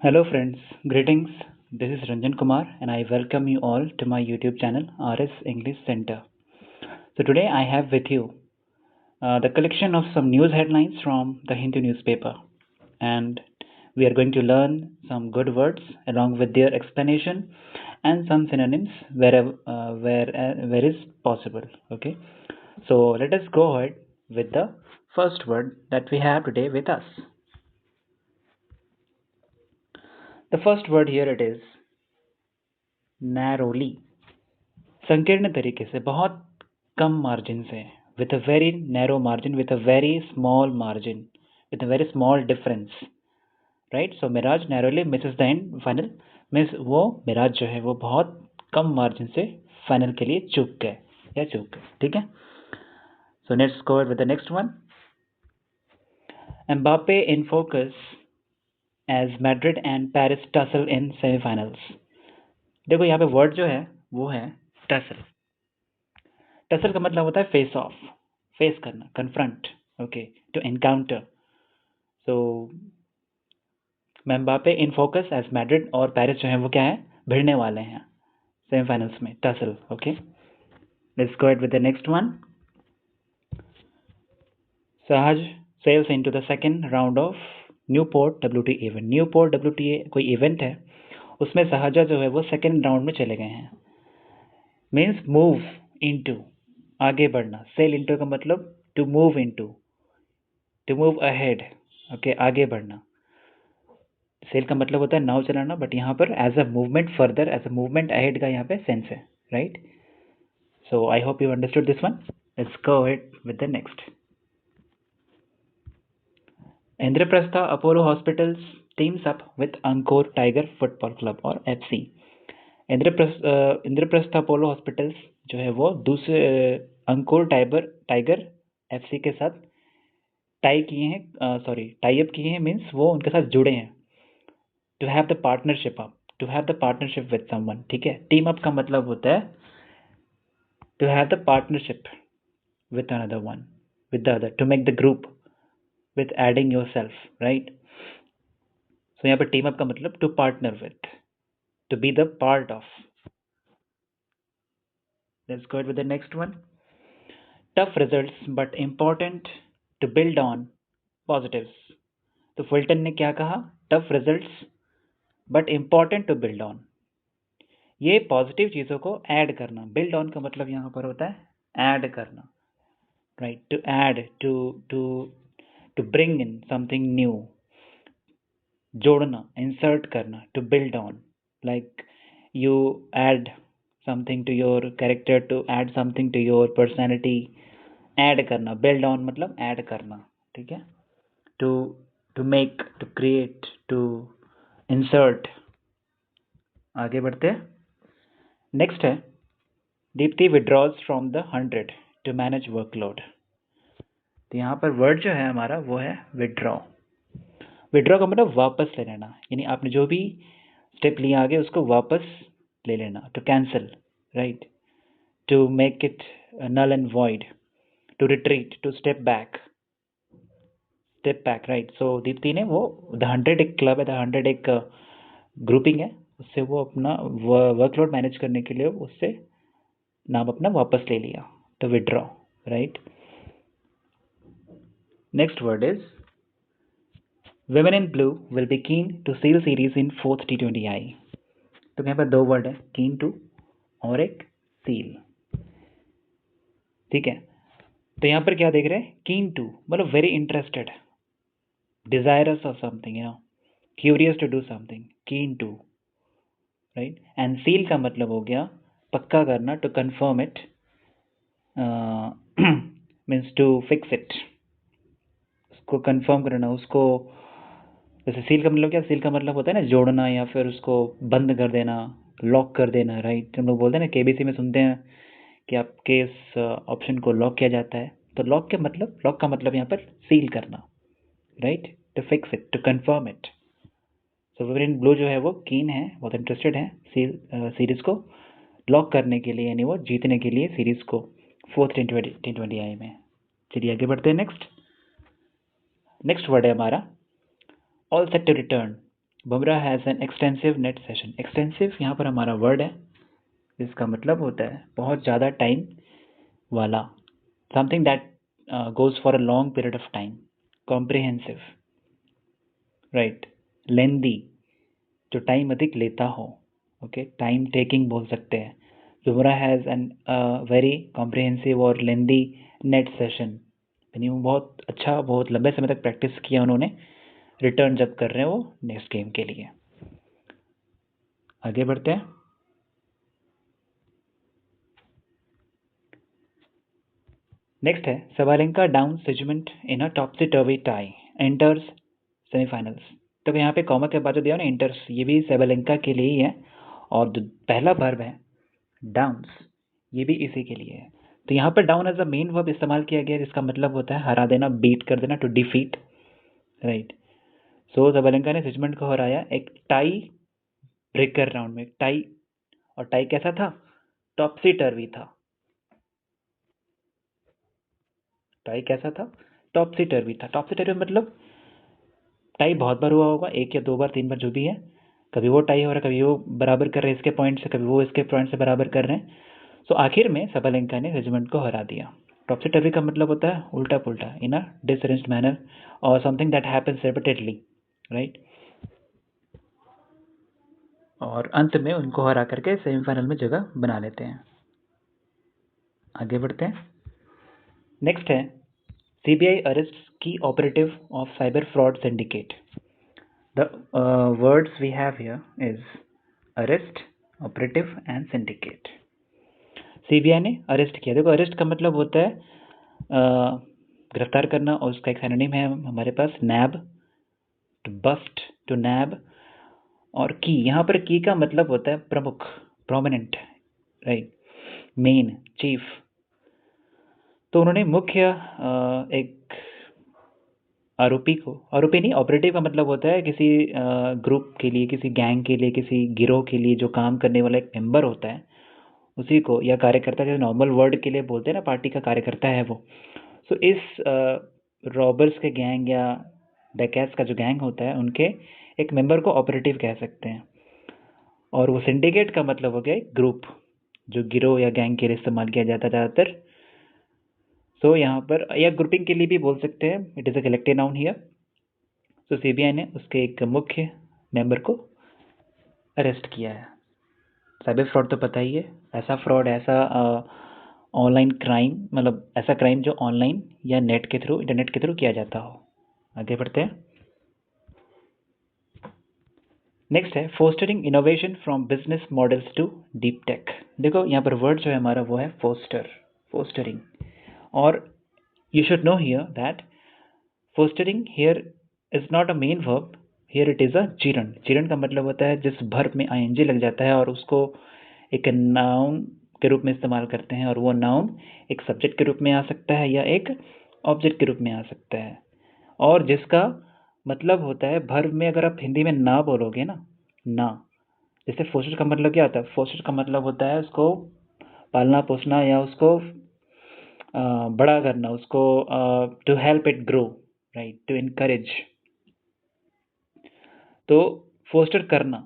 Hello friends, greetings. This is Ranjan Kumar and I welcome you all to my YouTube channel RS English Center. So today I have with you the collection of some news headlines from the Hindu newspaper, and we are going to learn some good words along with their explanation and some synonyms where is possible. Okay, so let us go ahead with the first word that we have today with us. The first word here it is narrowly. संकीर्ण तरीके से, बहुत कम margin से, with a very narrow margin, with a very small margin, with a very small difference, right? So Miraj narrowly misses the end final, means वो मिराज जो है वो बहुत कम मार्जिन से फाइनल के लिए चूक गए या चूक गए. ठीक है. So let's go with the next one. Mbappe in focus as Madrid and Paris tussle in semifinals. देखो यहाँ पे वर्ड जो है वो है टसल. टसल का मतलब होता है फेस ऑफ, फेस करना, confront, okay, to encounter. So Mbappe in focus as Madrid और पेरिस जो है वो क्या है, भिड़ने वाले हैं सेमीफाइनल्स में. Tussle. Okay, let's go with the next one. Sahaj sails into the second round of Newport WTA event. Newport WTA कोई इवेंट है, उसमें सहजा जो है वो सेकंड राउंड में चले गए हैं. मीन्स मूव इनटू, आगे बढ़ना. सेल इनटू का मतलब to move into, to move ahead. Okay, आगे बढ़ना. सेल का मतलब होता है नाव चलाना, बट यहाँ पर as a movement further, as a movement ahead का यहाँ पे सेंस है, right? So I hope you understood this one. Let's go ahead with the next. Indraprastha Apollo hospitals teams up with encore tiger football club और FC. Indraprastha Apollo hospitals जो है वो दूसरे Angkor tiger FC के साथ टाई किए हैं, टाई अप किए हैं. मीन्स वो उनके साथ जुड़े हैं. To have the partnership up, to have the partnership with someone. ठीक है. टीम अप का मतलब होता है to have the partnership with another one, with the other, to make the group with adding yourself, right? So यहाँ पर team up का मतलब to partner with, to be the part of. Let's go with the next one. Tough results but important to build on positives. तो Fulton ने क्या कहा? Tough results but important to build on. ये positive चीज़ों को add करना. Build on का मतलब यहाँ पर होता है ऐड करना, right? To add, to bring in something new, जोड़ना, इंसर्ट करना. To build on, like you add something to your character, to add something to your personality. Add करना, बिल्ड ऑन मतलब ऐड करना. ठीक है. To make, to create, to insert. आगे बढ़ते हैं. नेक्स्ट है Deepti withdraws from the 100 to manage workload. तो यहाँ पर वर्ड जो है हमारा वो है विड्रॉ. विड्रॉ का मतलब वापस ले लेना, यानी आपने जो भी स्टेप लिया आगे उसको वापस ले लेना. To cancel, right? To make it null and void. To retreat, to step back, right? So Deepti ने वो द 100 एक क्लब है, द 100 एक ग्रुपिंग है, उससे वो अपना वर्कलोड मैनेज करने के लिए उससे नाम अपना वापस ले लिया. तो withdraw, right? Next word is Women in Blue will be keen to seal series in 4th T20I. तो यहाँ पर दो वर्ड है, keen to और एक seal. ठीक है. तो यहाँ पर क्या देख रहे हैं? keen to मतलब very interested, desirous of something, curious to do something, keen to, right? And seal का मतलब हो गया पक्का करना, to confirm it, means to fix it. उसको confirm करना, उसको जैसे सील का मतलब क्या? सील का मतलब होता है ना जोड़ना या फिर उसको बंद कर देना, लॉक कर देना, राइट? हम लोग बोलते हैं ना KBC में सुनते हैं कि आपके इस ऑप्शन को लॉक किया जाता है. तो लॉक का मतलब यहाँ पर सील करना, right? To fix it, to confirm it. So women in blue जो है वो कीन है, बहुत इंटरेस्टेड है सीरीज को लॉक करने के लिए, यानी वो जीतने के लिए सीरीज को 4th T20I में. चलिए आगे बढ़ते हैं. नेक्स्ट वर्ड है हमारा all set to return. Bumrah has an extensive net session. Extensive यहाँ पर हमारा वर्ड है जिसका मतलब होता है बहुत ज़्यादा टाइम वाला, something that goes for a long period of time. Comprehensive, right. Lengthy, जो टाइम अधिक लेता हो, ओके, टाइम टेकिंग बोल सकते हैं। Bumrah has N very comprehensive और लेंदी नेट सेशन, यानी वो बहुत अच्छा, बहुत लंबे समय तक प्रैक्टिस किया उन्होंने, रिटर्न जब कर रहे हैं वो नेक्स्ट गेम के लिए। आगे बढ़ते हैं। नेक्स्ट है सबालेंका डाउन सिजमेंट इन अ टॉपसी टर्वी टाई एंटर्स सेमीफाइनल्स। तो यहाँ पे कॉमा के बाद जो दिया ना एंटर्स, ये भी सबालेंका के लिए ही है, और जो पहला वर्ब है डाउन्स, ये भी इसी के लिए है। तो यहाँ पर down as a main verb इस्तेमाल किया गया जिसका मतलब होता है हरा देना, बीट कर देना, to defeat, right. So Sabalenka ने सिजमेंट को हराया एक टाई ब्रेकर राउंड में। टाई, और टाई कैसा था? टॉपसी टर्वी था। टाई कैसा था? टॉपसी टर्वी था। टॉपसी टर्वी मतलब टाई बहुत बार हुआ होगा, एक या दो बार, तीन बार, जो भी है। कभी वो टाई हो रहा है, कभी वो बराबर कर रहे हैं इसके पॉइंट से, कभी वो इसके पॉइंट से बराबर कर रहे हैं। सो आखिर में सबालेंका ने रेजिमेंट को हरा दिया। टॉपसी टर्वी का मतलब होता है उल्टा पुल्टा, इन अ डिसअरेंज्ड मैनर और something that happens repeatedly, right. और अंत में उनको हरा करके सेमीफाइनल में जगह बना लेते हैं। आगे बढ़ते हैं। नेक्स्ट है सीबीआई अरेस्ट की operative of cyber fraud syndicate. The words we have here is arrest, operative and syndicate. CBI ने अरेस्ट किया। देखो अरेस्ट का मतलब होता है गिरफ्तार करना, और उसका एक सिनोनिम है हमारे पास नैब, टू बस्ट, टू नैब। और की, यहाँ पर की का मतलब होता है प्रमुख, प्रोमिनेंट, राइट, मेन, चीफ। तो उन्होंने मुख्य एक आरोपी को, आरोपी नहीं, ऑपरेटिव का मतलब होता है किसी ग्रुप के लिए, किसी गैंग के लिए, किसी गिरोह के लिए जो काम करने वाला एक मेंबर होता है उसी को, या कार्यकर्ता, जैसे नॉर्मल वर्ड के लिए बोलते हैं ना, पार्टी का कार्यकर्ता है वो। सो इस रॉबर्स के गैंग या डकैट्स का जो गैंग होता है उनके एक मेंबर को ऑपरेटिव कह सकते हैं। और वो सिंडिकेट का मतलब हो गया एक ग्रुप, जो गिरोह या गैंग के लिए इस्तेमाल किया जाता है ज़्यादातर। सो यहाँ पर, या ग्रुपिंग के लिए भी बोल सकते हैं, it is a collective noun here. तो सीबीआई ने उसके एक मुख्य मेंबर को अरेस्ट किया है। साइबर फ्रॉड तो पता ही है, ऐसा फ्रॉड, ऐसा ऑनलाइन क्राइम, मतलब ऐसा क्राइम जो ऑनलाइन या नेट के थ्रू, इंटरनेट के थ्रू किया जाता हो। आगे बढ़ते हैं। नेक्स्ट है fostering innovation from business models to deep tech. देखो यहाँ पर वर्ड जो है हमारा वो है फोस्टर, फोस्टरिंग। और you should know here that fostering here is not a main verb, here it is a gerund. gerund का मतलब होता है जिस verb में ing लग जाता है और उसको एक noun के रूप में इस्तेमाल करते हैं, और वो noun एक subject के रूप में आ सकता है या एक object के रूप में आ सकता है, और जिसका मतलब होता है verb में अगर आप हिंदी में ना बोलोगे ना, ना, जैसे फोस्टर का मतलब क्या होता है? फोस्टर का मतलब होता है उसको पालना पोसना, या उसको बड़ा करना, उसको to help it grow, right, to encourage. तो फोस्टर करना,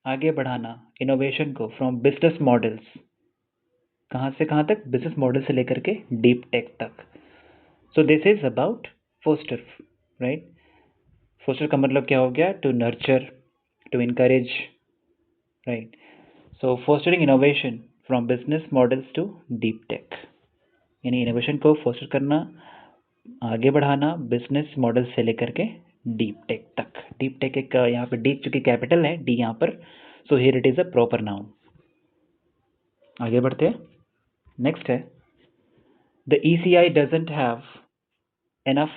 आगे बढ़ाना इनोवेशन को फ्रॉम बिजनेस मॉडल्स, कहाँ से कहाँ तक? बिजनेस मॉडल से लेकर के डीप टेक तक। So this is about foster, right. Foster का मतलब क्या हो गया? To nurture, to encourage, right. So fostering innovation from business models to deep tech, यानी इनोवेशन को फोस्टर करना, आगे बढ़ाना बिजनेस मॉडल से लेकर के डीप टेक तक। डीप टेक एक, यहाँ पे डीप चूंकि कैपिटल है डी यहाँ पर, so here it is a proper noun. आगे बढ़ते हैं। नेक्स्ट है the ECI doesn't have enough,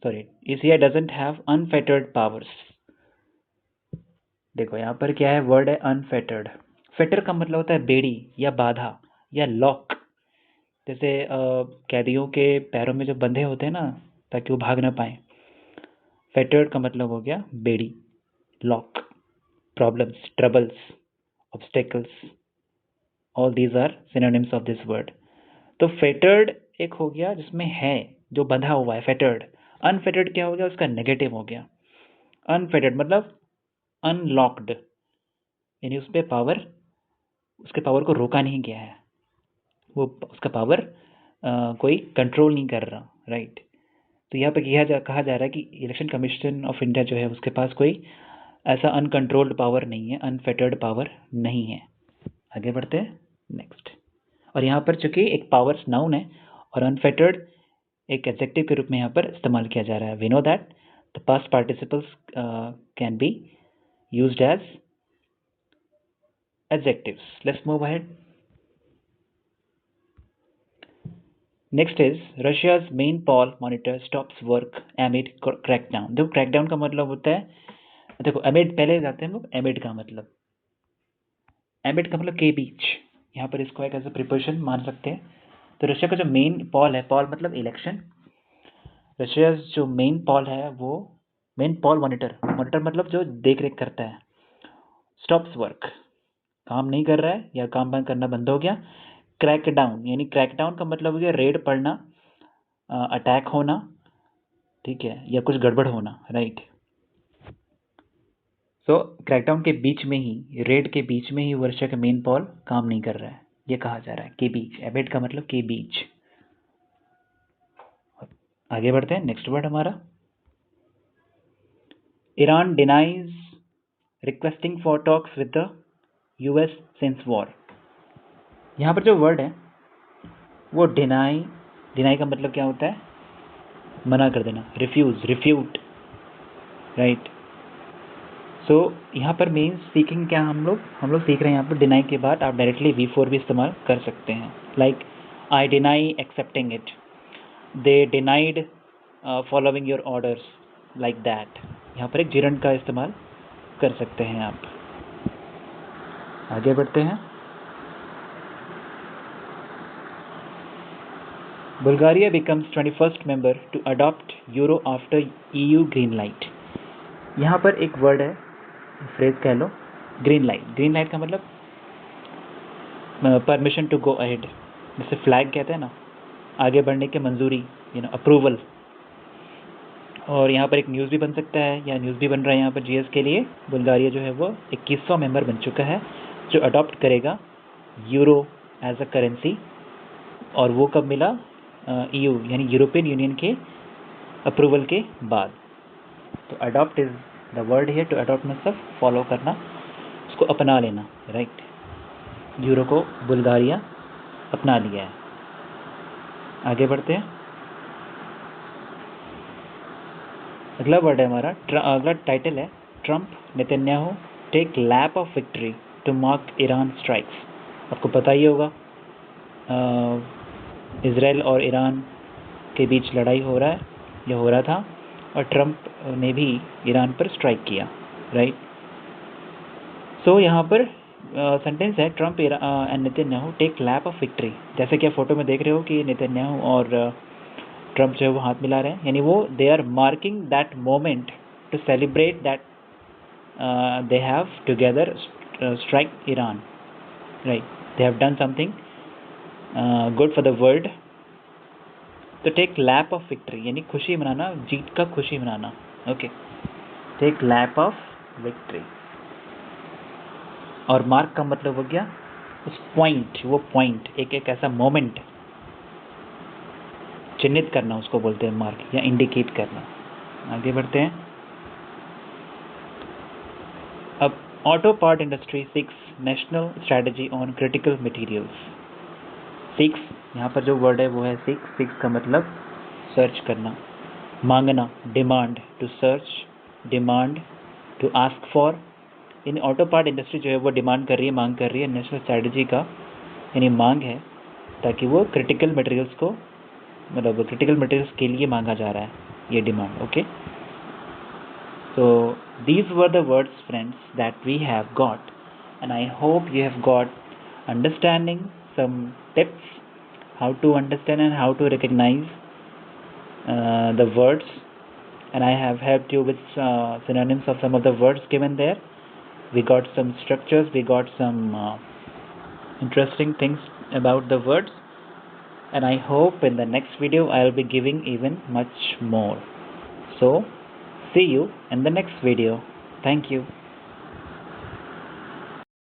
sorry, ECI doesn't have unfettered powers. देखो यहाँ पर क्या है, वर्ड है अनफेटर्ड। फेटर का मतलब होता है बेड़ी या बाधा या लॉक, जैसे कैदियों के पैरों में जो बंधे होते हैं ना ताकि वो भाग ना पाए। फेटर्ड का मतलब हो गया बेड़ी, lock, problems, troubles, obstacles, all these are synonyms of this word. तो fettered एक हो गया जिसमें है, जो बंधा हुआ है, fettered। unfettered क्या हो गया? उसका नेगेटिव हो गया। unfettered मतलब अनलॉक्ड, यानी उसके पावर को रोका नहीं गया है, वो उसका पावर कोई कंट्रोल नहीं कर रहा, राइट। तो यहाँ पे कहा जा रहा है कि इलेक्शन कमीशन ऑफ इंडिया जो है उसके पास कोई ऐसा अनकंट्रोल्ड पावर नहीं है, अनफेटर्ड पावर नहीं है। आगे बढ़ते हैं नेक्स्ट। और यहाँ पर चूंकि एक पावर्स नाउन है और अनफेटर्ड एक एडजेक्टिव के रूप में यहाँ पर इस्तेमाल किया जा रहा है। We know that the past participles can be used as adjectives. Let's move ahead. Next is Russia's main poll monitor stops work amid crackdown. देखो crackdown का मतलब होता है, देखो amid पहले जाते हैं हम लोग, amid का मतलब के बीच, यहाँ पर इसको एक ऐसा प्रिपोजिशन मान सकते हैं। तो रशिया का जो मेन पॉल है, पॉल मतलब इलेक्शन, रशिया जो मेन पॉल है वो मेन पॉल मॉनिटर मतलब जो देख रेख करता है, स्टॉप्स वर्क काम नहीं कर रहा है या काम बंद करना बंद हो गया। क्रैकडाउन, यानी क्रैकडाउन का मतलब हो गया रेड पड़ना, अटैक होना, ठीक है, या कुछ गड़बड़ होना, राइट। सो क्रैकडाउन के बीच में ही, रेड के बीच में ही वर्षा का मेन पॉल काम नहीं कर रहा है, ये कहा जा रहा है, के बीच। एबेड का मतलब के बीच। आगे बढ़ते हैं, नेक्स्ट वर्ड हमारा Iran denies requesting for talks with the US since war. यहाँ पर जो वर्ड है वो डिनाई का मतलब क्या होता है, मना कर देना, रिफ्यूज, रिफ्यूट, राइट। सो यहाँ पर मीन्स सीकिंग क्या, हम लोग सीख रहे हैं यहाँ पर डिनाई के बाद आप डायरेक्टली V4 भी इस्तेमाल कर सकते हैं, like I deny accepting it, they denied following your orders, like that. यहाँ पर एक जिरंड का इस्तेमाल कर सकते हैं आप। आगे बढ़ते हैं। Bulgaria becomes 21st member to adopt euro after EU green light। यहाँ पर एक वर्ड है, फ्रेज कह लो, ग्रीन लाइट। ग्रीन लाइट का मतलब परमिशन टू गो अहेड, जैसे फ्लैग कहते हैं ना, आगे बढ़ने की मंजूरी, अप्रूवल। और यहाँ पर एक न्यूज़ भी बन सकता है, या न्यूज़ भी बन रहा है यहाँ पर जीएस के लिए। बुल्गारिया जो है वो 21वां मेंबर बन चुका है जो अडॉप्ट करेगा यूरो एज अ करेंसी। और वो कब मिला, EU यानी यूरोपियन यूनियन के अप्रूवल के बाद। तो adopt is the word here, to adopt मतलब फॉलो करना, उसको अपना लेना, राइट। यूरो को बुल्गारिया अपना लिया है। आगे बढ़ते हैं। अगला वर्ड है हमारा, अगला टाइटल है Trump Netanyahu take lap of victory to mark Iran strikes. आपको पता ही होगा इजराइल और ईरान के बीच लड़ाई हो रहा है या हो रहा था, और ट्रम्प ने भी ईरान पर स्ट्राइक किया, राइट। सो यहाँ पर सेंटेंस है Trump and Netanyahu take lap of victory. जैसे कि आप फोटो में देख रहे हो कि नेतन्याहू और ट्रम्प जो है वो हाथ मिला रहे हैं, यानी वो they are marking that moment to celebrate that they have together strike Iran, right. They have done something good for the world. तो टेक लैप ऑफ विक्ट्री यानी खुशी मनाना, जीत का खुशी मनाना, okay. Take lap of victory. और mark का मतलब हो गया उस पॉइंट, वो पॉइंट एक ऐसा मोमेंट चिन्हित करना, उसको बोलते हैं मार्क या इंडिकेट करना। आगे बढ़ते हैं। अब auto part industry seeks national strategy on critical materials. Seeks, यहाँ पर जो वर्ड है वो है सीक्स। सीक्स का मतलब सर्च करना, मांगना, demand, to search, demand, to ask for. In auto part industry जो है वो डिमांड कर रही है, मांग कर रही है नेशनल स्ट्रेटजी का, यानी मांग है, ताकि वो क्रिटिकल मटेरियल्स को, मतलब क्रिटिकल मटेरियल्स के लिए मांगा जा रहा है ये demand, okay. So these were the words, friends, that we have got, and I hope you have got understanding, some tips how to understand and how to recognize the words, and I have helped you with synonyms of some of the words given there. We got some structures, we got some interesting things about the words, and I hope in the next video I will be giving even much more. So see you in the next video. Thank you.